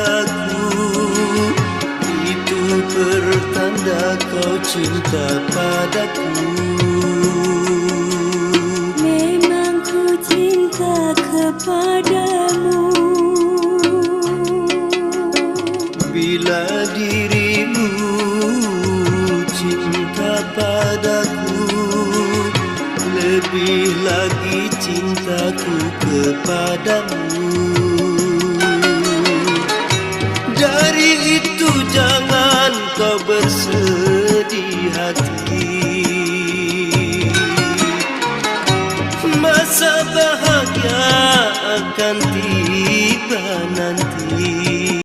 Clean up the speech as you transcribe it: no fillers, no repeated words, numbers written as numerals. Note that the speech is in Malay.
padaku, itu pertanda kau cinta padaku. Memang ku cinta kepadamu. Bila dirimu cinta padaku, lebih lagi cintaku kepadamu. Dari itu jangan kau bersedih hati, masa bahagia akan tiba nanti.